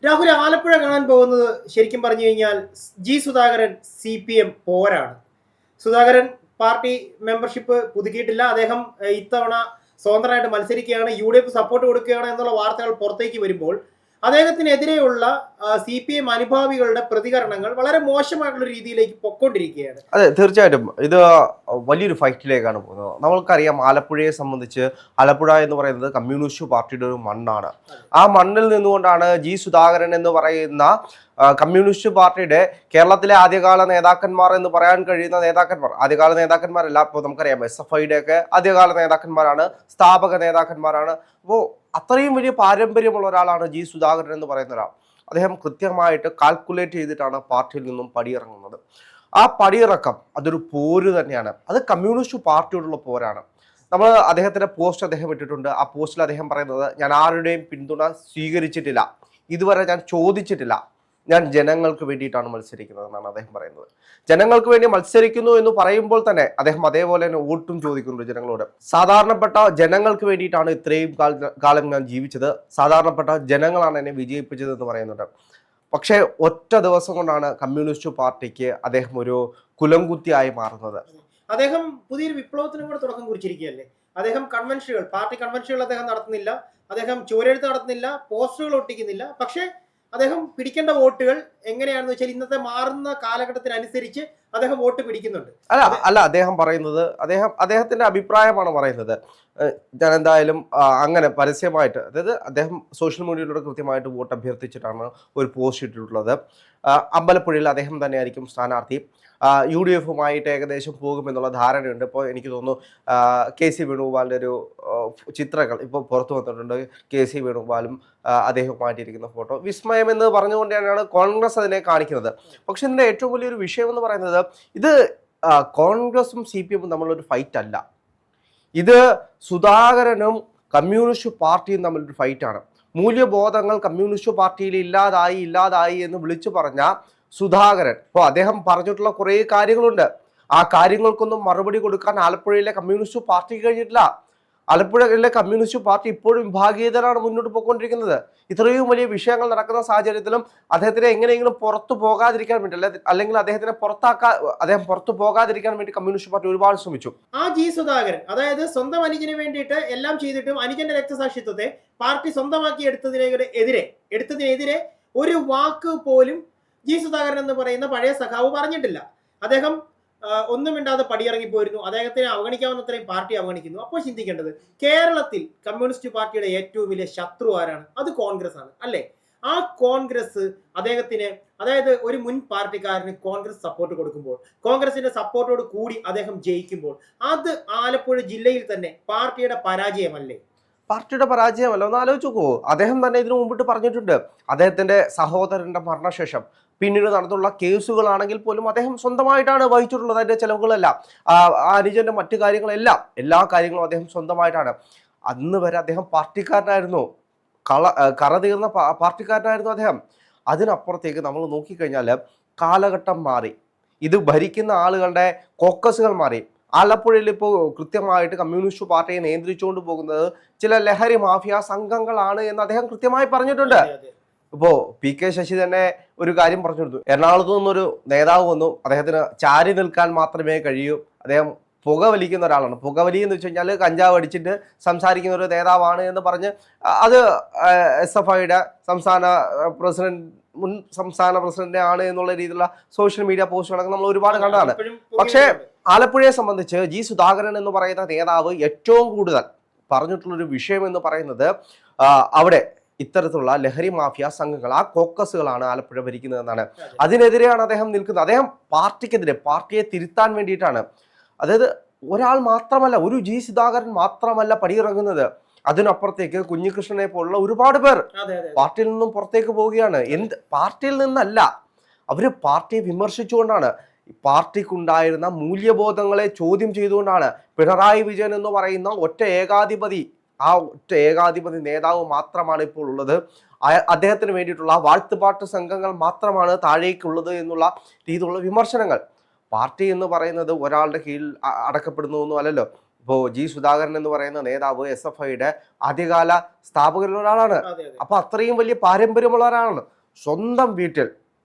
രാഹുൽ ആലപ്പുഴ കാണാൻ പോകുന്നത് ശരിക്കും പറഞ്ഞു കഴിഞ്ഞാൽ ജി സുധാകരൻ CPM പോരാണ്. സുധാകരൻ പാർട്ടി മെമ്പർഷിപ്പ് പുതുക്കിയിട്ടില്ല. അദ്ദേഹം ഇത്തവണ സ്വതന്ത്രമായിട്ട് മത്സരിക്കുകയാണ്, UDF സപ്പോർട്ട് കൊടുക്കുകയാണ് എന്നുള്ള വാർത്തകൾ പുറത്തേക്ക് വരുമ്പോൾ അദ്ദേഹത്തിനെതിരെയുള്ള CPM അനുഭാവികളുടെ പ്രതികരണങ്ങൾ വളരെ മോശമായിട്ടുള്ള രീതിയിലേക്ക് പൊക്കോണ്ടിരിക്കുകയാണ്. അതെ, തീർച്ചയായിട്ടും ഇത് വലിയൊരു ഫൈറ്റിലേക്കാണ് പോകുന്നത്. നമ്മൾക്കറിയാം, ആലപ്പുഴയെ സംബന്ധിച്ച് ആലപ്പുഴ എന്ന് പറയുന്നത് കമ്മ്യൂണിസ്റ്റ് പാർട്ടിയുടെ ഒരു മണ്ണാണ്. ആ മണ്ണിൽ നിന്നുകൊണ്ടാണ് ജി സുധാകരൻ എന്ന് പറയുന്ന കമ്മ്യൂണിസ്റ്റ് പാർട്ടിയുടെ കേരളത്തിലെ ആദ്യകാല നേതാക്കന്മാർ എന്ന് പറയാൻ കഴിയുന്ന നേതാക്കന്മാർ, ആദ്യകാല നേതാക്കന്മാരല്ല, ഇപ്പോൾ നമുക്കറിയാം SFIയുടെ ഒക്കെ ആദ്യകാല നേതാക്കന്മാരാണ്, സ്ഥാപക നേതാക്കന്മാരാണ്. അപ്പോൾ അത്രയും വലിയ പാരമ്പര്യമുള്ള ഒരാളാണ് ജി സുധാകരൻ എന്ന് പറയുന്ന ഒരാൾ. അദ്ദേഹം കൃത്യമായിട്ട് കാൽക്കുലേറ്റ് ചെയ്തിട്ടാണ് പാർട്ടിയിൽ നിന്നും പടിയിറങ്ങുന്നത്. ആ പടിയിറക്കം അതൊരു പോര് തന്നെയാണ്. അത് കമ്മ്യൂണിസ്റ്റ് പാർട്ടിയോടുള്ള പോരാണ്. നമ്മൾ അദ്ദേഹത്തിന്റെ പോസ്റ്റ് അദ്ദേഹം ഇട്ടിട്ടുണ്ട്. ആ പോസ്റ്റിൽ അദ്ദേഹം പറയുന്നത്, ഞാൻ ആരുടെയും പിന്തുണ സ്വീകരിച്ചിട്ടില്ല, ഇതുവരെ ഞാൻ ചോദിച്ചിട്ടില്ല, ഞാൻ ജനങ്ങൾക്ക് വേണ്ടിയിട്ടാണ് മത്സരിക്കുന്നത് എന്നാണ് അദ്ദേഹം പറയുന്നത്. ജനങ്ങൾക്ക് വേണ്ടി മത്സരിക്കുന്നു എന്ന് പറയുമ്പോൾ തന്നെ അദ്ദേഹം അതേപോലെ തന്നെ വോട്ടും ചോദിക്കുന്നുണ്ട് ജനങ്ങളോട്. സാധാരണപ്പെട്ട ജനങ്ങൾക്ക് വേണ്ടിയിട്ടാണ് ഇത്രയും കാലം ഞാൻ ജീവിച്ചത്, സാധാരണപ്പെട്ട ജനങ്ങളാണ് എന്നെ വിജയിപ്പിച്ചത് എന്ന് പറയുന്നുണ്ട്. പക്ഷേ ഒറ്റ ദിവസം കൊണ്ടാണ് കമ്മ്യൂണിസ്റ്റ് പാർട്ടിക്ക് അദ്ദേഹം ഒരു കുലംകുത്തിയായി മാറുന്നത്. അദ്ദേഹം പുതിയൊരു വിപ്ലവത്തിനും കൂടെ തുടക്കം കുറിച്ചിരിക്കുകയല്ലേ. അദ്ദേഹം പാർട്ടി കൺവെൻഷനുകൾ അദ്ദേഹം നടത്തുന്നില്ല, അദ്ദേഹം ചുവരെഴുത്ത് നടത്തുന്നില്ല, പോസ്റ്ററുകൾ ഒട്ടിക്കുന്നില്ല. പക്ഷേ അദ്ദേഹം പിടിക്കേണ്ട വോട്ടുകൾ എങ്ങനെയാണെന്ന് വെച്ചാൽ ഇന്നത്തെ മാറുന്ന കാലഘട്ടത്തിനനുസരിച്ച് അദ്ദേഹം വോട്ട് പിടിക്കുന്നുണ്ട്. അല്ല അദ്ദേഹം പറയുന്നത്, അദ്ദേഹത്തിന്റെ അഭിപ്രായമാണ് പറയുന്നത്. ഞാൻ എന്തായാലും അങ്ങനെ പരസ്യമായിട്ട്, അതായത് അദ്ദേഹം സോഷ്യൽ മീഡിയയിലൂടെ കൃത്യമായിട്ട് വോട്ട് അഭ്യർത്ഥിച്ചിട്ടാണ് ഒരു പോസ്റ്റ് ഇട്ടിട്ടുള്ളത്. അമ്പലപ്പുഴയിൽ അദ്ദേഹം തന്നെയായിരിക്കും സ്ഥാനാർത്ഥി. UDFുമായിട്ട് ഏകദേശം പോകുമെന്നുള്ള ധാരണയുണ്ട്. ഇപ്പോൾ എനിക്ക് തോന്നുന്നു KC വേണുഗോപാലിൻ്റെ ഒരു ചിത്രങ്ങൾ ഇപ്പോൾ പുറത്തു വന്നിട്ടുണ്ട്. KC വേണുഗോപാലും അദ്ദേഹവുമായിട്ടിരിക്കുന്ന ഫോട്ടോ വിസ്മയം എന്ന് പറഞ്ഞുകൊണ്ട് തന്നെയാണ് കോൺഗ്രസ് അതിനെ കാണിക്കുന്നത്. പക്ഷെ ഇതിൻ്റെ ഏറ്റവും വലിയൊരു വിഷയം എന്ന് പറയുന്നത്, ഇത് കോൺഗ്രസും CPMും തമ്മിലൊരു ഫൈറ്റ് അല്ല. ഇത് സുധാകരനും കമ്മ്യൂണിസ്റ്റ് പാർട്ടിയും തമ്മിലൊരു ഫൈറ്റാണ്. മൂല്യബോധങ്ങൾ കമ്മ്യൂണിസ്റ്റ് പാർട്ടിയിൽ ഇല്ലാതായി എന്ന് വിളിച്ചു പറഞ്ഞ സുധാകരൻ, അപ്പോൾ അദ്ദേഹം പറഞ്ഞിട്ടുള്ള കുറേ കാര്യങ്ങളുണ്ട്. ആ കാര്യങ്ങൾക്കൊന്നും മറുപടി കൊടുക്കാൻ ആലപ്പുഴയിലെ കമ്മ്യൂണിസ്റ്റ് പാർട്ടിക്ക് കഴിഞ്ഞിട്ടില്ല. ആലപ്പുഴയിലെ കമ്മ്യൂണിസ്റ്റ് പാർട്ടി ഇപ്പോഴും വിഭാഗീയതയാണ് മുന്നോട്ട് പോയിക്കൊണ്ടിരിക്കുന്നത്. ഇത്രയും വലിയ വിഷയങ്ങൾ നടക്കുന്ന സാഹചര്യത്തിലും അദ്ദേഹത്തിന് എങ്ങനെയെങ്കിലും പുറത്തു പോകാതിരിക്കാൻ വേണ്ടി, അല്ലെങ്കിൽ അദ്ദേഹം പുറത്തു പോകാതിരിക്കാൻ വേണ്ടി കമ്മ്യൂണിസ്റ്റ് പാർട്ടി ഒരുപാട് ശ്രമിച്ചു. ആ ജി സുധാകരൻ, അതായത് സ്വന്തം അനുജന് വേണ്ടിയിട്ട് എല്ലാം ചെയ്തിട്ടും അനുജന്റെ രക്തസാക്ഷിത്വത്തെ പാർട്ടി സ്വന്തമാക്കി എടുത്തതിനെതിരെ ഒരു വാക്ക് പോലും ജി സുധാകരൻ എന്ന് പറയുന്ന പഴയ സഖാവ് പറഞ്ഞിട്ടില്ല. അദ്ദേഹം ഒന്നും മിണ്ടാതെ പടിയിറങ്ങിപ്പോയിരുന്നു. അദ്ദേഹത്തിനെ അവഗണിക്കാവുന്നത്രയും പാർട്ടി അവഗണിക്കുന്നു. അപ്പോൾ ചിന്തിക്കേണ്ടത്, കേരളത്തിൽ കമ്മ്യൂണിസ്റ്റ് പാർട്ടിയുടെ ഏറ്റവും വലിയ ശത്രു ആരാണ്? അത് കോൺഗ്രസ് ആണ്, അല്ലേ? ആ കോൺഗ്രസ് അദ്ദേഹത്തിന്, അതായത് ഒരു മുൻ പാർട്ടിക്കാരന് കോൺഗ്രസ് സപ്പോർട്ട് കൊടുക്കുമ്പോൾ, കോൺഗ്രസിന്റെ സപ്പോർട്ടോട് കൂടി അദ്ദേഹം ജയിക്കുമ്പോൾ, അത് ആലപ്പുഴ ജില്ലയിൽ തന്നെ പാർട്ടിയുടെ പരാജയമല്ലേ? പാർട്ടിയുടെ പരാജയമല്ല. ഒന്ന് ആലോചിച്ച് നോക്കൂ. അദ്ദേഹം തന്നെ ഇതിനു മുമ്പിട്ട് പറഞ്ഞിട്ടുണ്ട്, അദ്ദേഹത്തിന്റെ സഹോദരന്റെ മരണശേഷം പിന്നീട് നടന്നുള്ള കേസുകളാണെങ്കിൽ പോലും അദ്ദേഹം സ്വന്തമായിട്ടാണ് വഹിച്ചിട്ടുള്ളത്. അതിന്റെ ചെലവുകളെല്ലാം, അനുജന്റെ മറ്റു കാര്യങ്ങളെല്ലാം, എല്ലാ കാര്യങ്ങളും അദ്ദേഹം സ്വന്തമായിട്ടാണ്. അന്ന് വരെ അദ്ദേഹം പാർട്ടിക്കാരനായിരുന്നു, കറ തീർന്ന പാർട്ടിക്കാരനായിരുന്നു അദ്ദേഹം. അതിനപ്പുറത്തേക്ക് നമ്മൾ നോക്കിക്കഴിഞ്ഞാൽ കാലഘട്ടം മാറി, ഇത് ഭരിക്കുന്ന ആളുകളുടെ കോക്കസുകൾ മാറി. ആലപ്പുഴയിൽ ഇപ്പോൾ കൃത്യമായിട്ട് കമ്മ്യൂണിസ്റ്റ് പാർട്ടിയെ നിയന്ത്രിച്ചുകൊണ്ട് പോകുന്നത് ചില ലഹരി മാഫിയ സംഘങ്ങളാണ് എന്ന് അദ്ദേഹം കൃത്യമായി പറഞ്ഞിട്ടുണ്ട്. ഇപ്പോൾ PK ശശി തന്നെ ഒരു കാര്യം പറഞ്ഞിരുന്നു. എറണാകുളത്ത് നിന്നൊരു നേതാവ് വന്നു, അദ്ദേഹത്തിന് ചാരി നിൽക്കാൻ മാത്രമേ കഴിയൂ, അദ്ദേഹം പുകവലിക്കുന്ന ഒരാളാണ്. പുകവലി എന്ന് വെച്ച് കഴിഞ്ഞാൽ കഞ്ചാവ് അടിച്ചിട്ട് സംസാരിക്കുന്ന ഒരു നേതാവാണ് എന്ന് പറഞ്ഞ് അത് SFIയുടെ മുൻ സംസ്ഥാന പ്രസിഡന്റ് ആണ് എന്നുള്ള രീതിയിലുള്ള സോഷ്യൽ മീഡിയ പോസ്റ്റുകളൊക്കെ നമ്മൾ ഒരുപാട് കണ്ടതാണ്. പക്ഷേ ആലപ്പുഴയെ സംബന്ധിച്ച് ജി സുധാകരൻ എന്ന് പറയുന്ന നേതാവ് ഏറ്റവും കൂടുതൽ പറഞ്ഞിട്ടുള്ളൊരു വിഷയം എന്ന് പറയുന്നത്, അവിടെ ഇത്തരത്തിലുള്ള ലഹരി മാഫിയ സംഘങ്ങൾ, ആ കോക്കസുകളാണ് ആലപ്പുഴ ഭരിക്കുന്നതെന്നാണ്. അതിനെതിരെയാണ് അദ്ദേഹം നിൽക്കുന്നത്. അദ്ദേഹം പാർട്ടിക്കെതിരെ, പാർട്ടിയെ തിരുത്താൻ വേണ്ടിയിട്ടാണ്. അതായത് ഒരാൾ മാത്രമല്ല, ഒരു ജി സുധാകരൻ മാത്രമല്ല പടിയിറങ്ങുന്നത്. അതിനപ്പുറത്തേക്ക് കുഞ്ഞികൃഷ്ണനെ പോലുള്ള ഒരുപാട് പേർ പാർട്ടിയിൽ നിന്നും പുറത്തേക്ക് പോവുകയാണ്. പാർട്ടിയിൽ നിന്നല്ല, അവര് പാർട്ടിയെ വിമർശിച്ചുകൊണ്ടാണ്, പാർട്ടിക്കുണ്ടായിരുന്ന മൂല്യബോധങ്ങളെ ചോദ്യം ചെയ്തുകൊണ്ടാണ്. പിണറായി വിജയൻ എന്ന് പറയുന്ന ഒറ്റ ഏകാധിപതി നേതാവ് മാത്രമാണ് ഇപ്പോൾ ഉള്ളത്. അദ്ദേഹത്തിന് വേണ്ടിയിട്ടുള്ള വാഴ്ത്തുപാട്ട് സംഘങ്ങൾ മാത്രമാണ് താഴേക്കുള്ളത് എന്നുള്ള രീതിയിലുള്ള വിമർശനങ്ങൾ. പാർട്ടി എന്ന് പറയുന്നത് ഒരാളുടെ കീഴിൽ അടക്കപ്പെടുന്നതൊന്നും അല്ലല്ലോ. ഇപ്പോൾ ജി സുധാകരൻ എന്ന് പറയുന്ന നേതാവ് SFIയുടെ ആദ്യകാല സ്ഥാപകരിൽ ഒരാളാണ്. അപ്പൊ അത്രയും വലിയ പാരമ്പര്യമുള്ള ഒരാളാണ്. സ്വന്തം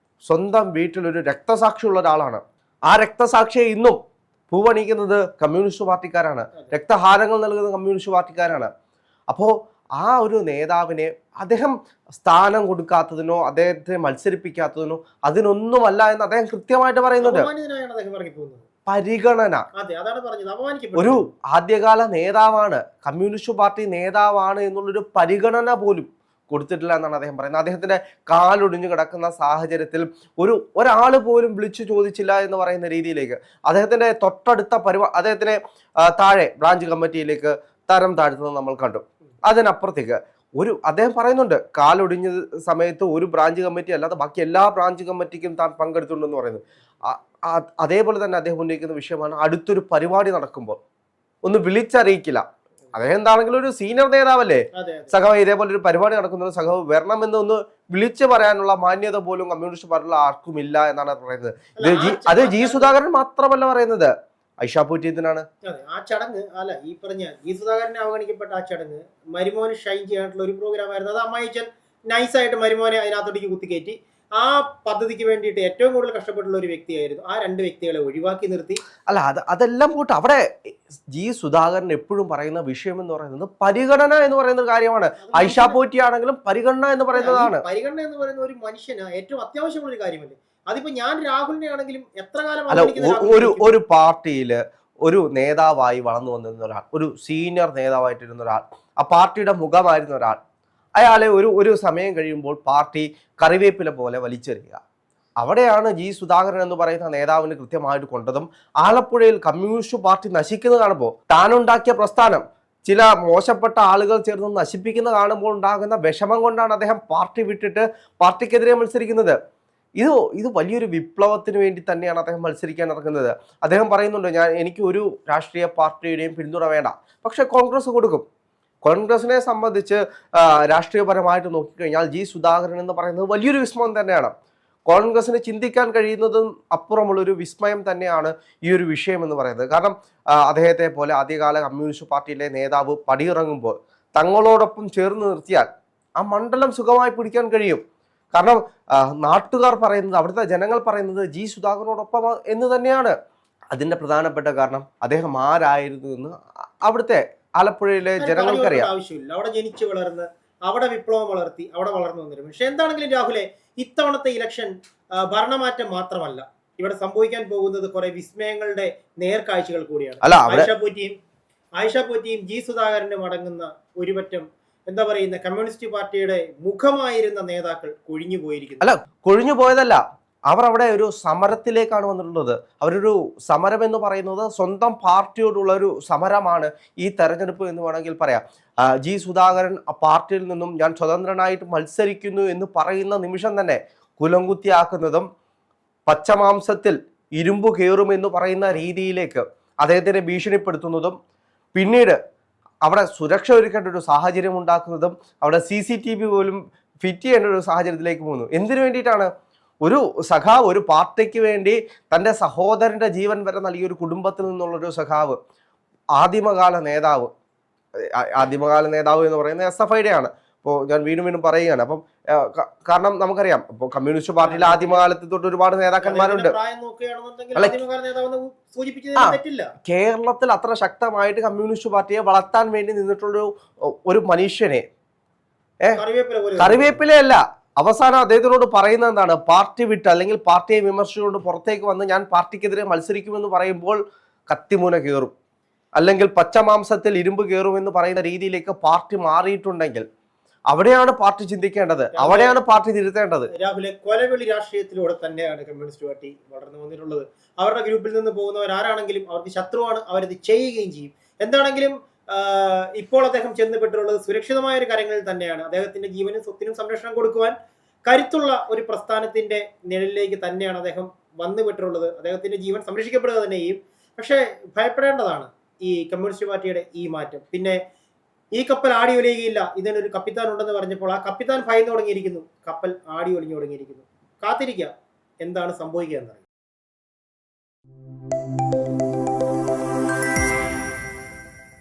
വീട്ടിൽ ഒരു രക്തസാക്ഷിയുള്ള ഒരാളാണ്. ആ രക്തസാക്ഷിയെ ഇന്നും പൂവണിക്കുന്നത് കമ്മ്യൂണിസ്റ്റ് പാർട്ടിക്കാരാണ്, രക്തഹാരങ്ങൾ നൽകുന്ന കമ്മ്യൂണിസ്റ്റ് പാർട്ടിക്കാരാണ്. അപ്പോൾ ആ ഒരു നേതാവിനെ അദ്ദേഹം സ്ഥാനം കൊടുക്കാത്തതിനോ അദ്ദേഹത്തെ മത്സരിപ്പിക്കാത്തതിനോ അതിനൊന്നുമല്ല എന്ന് അദ്ദേഹം കൃത്യമായിട്ട് പറയുന്നുണ്ട്. പരിഗണന, ഒരു ആദ്യകാല നേതാവാണ്, കമ്മ്യൂണിസ്റ്റ് പാർട്ടി നേതാവാണ് എന്നുള്ളൊരു പരിഗണന പോലും കൊടുത്തിട്ടില്ല എന്നാണ് അദ്ദേഹം പറയുന്നത്. അദ്ദേഹത്തിന്റെ കാലൊടിഞ്ഞു കിടക്കുന്ന സാഹചര്യത്തിൽ ഒരാൾ പോലും വിളിച്ചു ചോദിച്ചില്ല എന്ന് പറയുന്ന രീതിയിലേക്ക് അദ്ദേഹത്തിന്റെ തൊട്ടടുത്ത അദ്ദേഹത്തിനെ താഴെ ബ്രാഞ്ച് കമ്മിറ്റിയിലേക്ക് തരം താഴ്ത്തുന്നത് നമ്മൾ കണ്ടു. അതിനപ്പുറത്തേക്ക് അദ്ദേഹം പറയുന്നുണ്ട്, കാലൊടിഞ്ഞ സമയത്ത് ഒരു ബ്രാഞ്ച് കമ്മിറ്റി അല്ലാതെ ബാക്കി എല്ലാ ബ്രാഞ്ച് കമ്മിറ്റിക്കും താൻ പങ്കെടുത്തിട്ടുണ്ടെന്ന് പറയുന്നത്. അതേപോലെ തന്നെ അദ്ദേഹം ഉന്നയിക്കുന്ന വിഷയമാണ്, അടുത്തൊരു പരിപാടി നടക്കുമ്പോൾ ഒന്ന് വിളിച്ചറിയിക്കില്ല. അദ്ദേഹം എന്താണെങ്കിലും ഒരു സീനിയർ നേതാവല്ലേ, സഖാവ് ഇതേപോലെ ഒരു പരിപാടി നടക്കുന്നത് സഖാവ് വരണമെന്ന് ഒന്ന് വിളിച്ചു പറയാനുള്ള മാന്യത പോലും കമ്മ്യൂണിസ്റ്റ് പാർട്ടിയിൽ ആർക്കും ഇല്ല എന്നാണ് പറയുന്നത്. അത് ജി സുധാകരൻ മാത്രമല്ല പറയുന്നത്, ഐഷ പൂറ്റിയതിനാണ്. ആ ചടങ്ങ് ഈ പറഞ്ഞ ജി സുധാകരനെ അവഗണിക്കപ്പെട്ട ആ ചടങ്ങ് മരുമോന് ഷൈൻ ചെയ്യാനുള്ള ഒരു പ്രോഗ്രാം ആയിരുന്നു. അത് അമ്മായിച്ചൻ നൈസായിട്ട് മരുമോനെ അതിനകത്തോട്ടേക്ക് കുത്തിക്കയറ്റി ആ പദ്ധതിക്ക് വേണ്ടിയിട്ട് ഏറ്റവും കൂടുതൽ കഷ്ടപ്പെട്ടുള്ള ഒരു വ്യക്തിയായിരുന്നു. ആ രണ്ട് വ്യക്തികളെ ഒഴിവാക്കി നിർത്തി. അതെല്ലാം പോട്ട് അവിടെ ജി സുധാകരൻ എപ്പോഴും പറയുന്ന വിഷയം എന്ന് പറയുന്നത് പരിഗണന എന്ന് പറയുന്ന കാര്യമാണ്. ഐഷ പോറ്റി ആണെങ്കിലും പരിഗണന എന്ന് പറയുന്നതാണ്. പരിഗണന എന്ന് പറയുന്ന ഒരു മനുഷ്യന് ഏറ്റവും അത്യാവശ്യമുള്ള ഒരു കാര്യമല്ലേ. അതിപ്പോ ഞാൻ രാഹുലിനെ ആണെങ്കിലും എത്ര കാലം ഒരു പാർട്ടിയില് ഒരു നേതാവായി വളർന്നു വന്നിരുന്ന ഒരാൾ, ഒരു സീനിയർ നേതാവായിട്ടിരുന്ന ഒരാൾ, ആ പാർട്ടിയുടെ മുഖമായിരുന്ന ഒരാൾ, അയാളെ ഒരു സമയം കഴിയുമ്പോൾ പാർട്ടി കറിവേപ്പില പോലെ വലിച്ചെറിയുക. അവിടെയാണ് ജി സുധാകരൻ എന്ന് പറയുന്ന നേതാവിന് കൃത്യമായിട്ട് കൊണ്ടതും. ആലപ്പുഴയിൽ കമ്മ്യൂണിസ്റ്റ് പാർട്ടി നശിക്കുന്നത് കാണുമ്പോൾ, താനുണ്ടാക്കിയ പ്രസ്ഥാനം ചില മോശപ്പെട്ട ആളുകൾ ചേർന്ന് നശിപ്പിക്കുന്ന കാണുമ്പോൾ ഉണ്ടാകുന്ന വിഷമം കൊണ്ടാണ് അദ്ദേഹം പാർട്ടി വിട്ടിട്ട് പാർട്ടിക്കെതിരെ മത്സരിക്കുന്നത്. ഇത് വലിയൊരു വിപ്ലവത്തിന് വേണ്ടി തന്നെയാണ് അദ്ദേഹം മത്സരിക്കാൻ ഇറങ്ങുന്നത്. അദ്ദേഹം പറയുന്നുണ്ട്, എനിക്ക് ഒരു രാഷ്ട്രീയ പാർട്ടിയുടെയും പിന്തുണ വേണ്ട, പക്ഷെ കോൺഗ്രസ് കൊടുക്കും. കോൺഗ്രസിനെ സംബന്ധിച്ച് രാഷ്ട്രീയപരമായിട്ട് നോക്കിക്കഴിഞ്ഞാൽ ജി സുധാകരൻ എന്ന് പറയുന്നത് വലിയൊരു വിസ്മയം തന്നെയാണ്. കോൺഗ്രസിന് ചിന്തിക്കാൻ കഴിയുന്നതും അപ്പുറമുള്ളൊരു വിസ്മയം തന്നെയാണ് ഈ ഒരു വിഷയം എന്ന് പറയുന്നത്. കാരണം അദ്ദേഹത്തെ പോലെ ആദ്യകാല കമ്മ്യൂണിസ്റ്റ് പാർട്ടിയിലെ നേതാവ് പടിയിറങ്ങുമ്പോൾ തങ്ങളോടൊപ്പം ചേർന്ന് നിർത്തിയാൽ ആ മണ്ഡലം സുഖമായി പിടിക്കാൻ കഴിയും. കാരണം നാട്ടുകാർ പറയുന്നത്, അവിടുത്തെ ജനങ്ങൾ പറയുന്നത് ജി സുധാകരനോടൊപ്പം എന്ന് തന്നെയാണ്. അതിന്റെ പ്രധാനപ്പെട്ട കാരണം അദ്ദേഹം ആരായിരുന്നു എന്ന് അവിടുത്തെ ആലപ്പുഴയിലെ ജനങ്ങൾക്കറിയാം. ആവശ്യമില്ല, അവിടെ ജനിച്ചു വളർന്ന് അവിടെ വിപ്ലവം വളർത്തി അവിടെ വളർന്നു വന്നിരുന്നു. പക്ഷെ എന്താണെങ്കിലും രാഹുലെ, ഇത്തവണത്തെ ഇലക്ഷൻ ഭരണമാറ്റം മാത്രമല്ല, ഇവിടെ സംഭവിക്കാൻ പോകുന്നത് കുറെ വിസ്മയങ്ങളുടെ നേർക്കാഴ്ചകൾ കൂടിയാണ്. ആയിഷ പോറ്റിയും ജി സുധാകരനും അടങ്ങുന്ന ഒരുപറ്റം എന്താ പറയുന്ന കമ്മ്യൂണിസ്റ്റ് പാർട്ടിയുടെ മുഖമായിരുന്ന നേതാക്കൾ കൊഴിഞ്ഞു പോയിരിക്കുന്നു. കൊഴിഞ്ഞു പോയതല്ല, അവർ അവിടെ ഒരു സമരത്തിലേക്കാണ് വന്നിട്ടുള്ളത്. അവരൊരു സമരം എന്ന് പറയുന്നത് സ്വന്തം പാർട്ടിയോടുള്ള ഒരു സമരമാണ് ഈ തെരഞ്ഞെടുപ്പ് എന്ന് വേണമെങ്കിൽ പറയാം. ജി സുധാകരൻ ആ പാർട്ടിയിൽ നിന്നും ഞാൻ സ്വതന്ത്രനായിട്ട് മത്സരിക്കുന്നു എന്ന് പറയുന്ന നിമിഷം തന്നെ കുലംകുത്തിയാക്കുന്നതും പച്ചമാംസത്തിൽ ഇരുമ്പ് കയറുമെന്ന് പറയുന്ന രീതിയിലേക്ക് അദ്ദേഹത്തിനെ ഭീഷണിപ്പെടുത്തുന്നതും, പിന്നീട് അവിടെ സുരക്ഷ ഒരുക്കേണ്ട ഒരു സാഹചര്യം ഉണ്ടാക്കുന്നതും, അവിടെ CCTV പോലും ഫിറ്റ് ചെയ്യേണ്ട ഒരു സാഹചര്യത്തിലേക്ക് പോകുന്നു. എന്തിനു വേണ്ടിയിട്ടാണ്? ഒരു സഖാവ് ഒരു പാർട്ടിക്ക് വേണ്ടി തൻ്റെ സഹോദരൻ്റെ ജീവൻ വരെ നൽകിയ ഒരു കുടുംബത്തിൽ നിന്നുള്ളൊരു സഖാവ്, ആദിമകാല നേതാവ് എന്ന് പറയുന്നത് SFIയുടെ ആണ്. ഇപ്പോൾ ഞാൻ വീണ്ടും പറയുകയാണ്. അപ്പം കാരണം നമുക്കറിയാം, ഇപ്പോൾ കമ്മ്യൂണിസ്റ്റ് പാർട്ടിയിൽ ആദ്യമകാലത്ത് തൊട്ട് ഒരുപാട് നേതാക്കന്മാരുണ്ട്. കേരളത്തിൽ അത്ര ശക്തമായിട്ട് കമ്മ്യൂണിസ്റ്റ് പാർട്ടിയെ വളർത്താൻ വേണ്ടി നിന്നിട്ടുള്ള ഒരു മനുഷ്യനെ കറിവേപ്പിലയല്ല. അവസാനം അദ്ദേഹത്തിനോട് പറയുന്നത് എന്താണ്? പാർട്ടി വിട്ട് അല്ലെങ്കിൽ പാർട്ടിയെ വിമർശിച്ചുകൊണ്ട് പുറത്തേക്ക് വന്ന് ഞാൻ പാർട്ടിക്കെതിരെ മത്സരിക്കുമെന്ന് പറയുമ്പോൾ കത്തിമുന കയറും, അല്ലെങ്കിൽ പച്ചമാംസത്തിൽ ഇരുമ്പ് കയറുമെന്ന് പറയുന്ന രീതിയിലേക്ക് പാർട്ടി മാറിയിട്ടുണ്ടെങ്കിൽ അവിടെയാണ് പാർട്ടി ചിന്തിക്കേണ്ടത്, അവിടെയാണ് പാർട്ടി തിരുത്തേണ്ടത്. രാഹുലെ, കൊലവിളി രാഷ്ട്രീയത്തിലൂടെ തന്നെയാണ് കമ്മ്യൂണിസ്റ്റ് പാർട്ടി വളർന്നു വന്നിട്ടുള്ളത്. അവരുടെ ഗ്രൂപ്പിൽ നിന്ന് പോകുന്നവർ ആരാണെങ്കിലും അവർക്ക് ശത്രുവാണ്, അവരത് ചെയ്യുകയും ചെയ്യും. എന്താണെങ്കിലും ഇപ്പോൾ അദ്ദേഹം ചെന്നുപെട്ടിട്ടുള്ളത് സുരക്ഷിതമായ ഒരു കാര്യങ്ങളിൽ തന്നെയാണ്. അദ്ദേഹത്തിന്റെ ജീവനും സ്വത്തിനും സംരക്ഷണം കൊടുക്കുവാൻ കരുത്തുള്ള ഒരു പ്രസ്ഥാനത്തിന്റെ നിഴലിലേക്ക് തന്നെയാണ് അദ്ദേഹം വന്നുപെട്ടിട്ടുള്ളത്. അദ്ദേഹത്തിന്റെ ജീവൻ സംരക്ഷിക്കപ്പെടുക തന്നെ ചെയ്യും. പക്ഷെ ഭയപ്പെടേണ്ടതാണ് ഈ കമ്മ്യൂണിസ്റ്റ് പാർട്ടിയുടെ ഈ മാറ്റം. പിന്നെ ഈ കപ്പൽ ആടി ഒലിയുകയില്ല, ഇതിനൊരു കപ്പിത്താൻ ഉണ്ടെന്ന് പറഞ്ഞപ്പോൾ ആ കപ്പിത്താൻ ഭയന്നു തുടങ്ങിയിരിക്കുന്നു, കപ്പൽ ആടി ഒലിഞ്ഞു തുടങ്ങിയിരിക്കുന്നു. കാത്തിരിക്കുക എന്താണ് സംഭവിക്കുക എന്നറിയാം.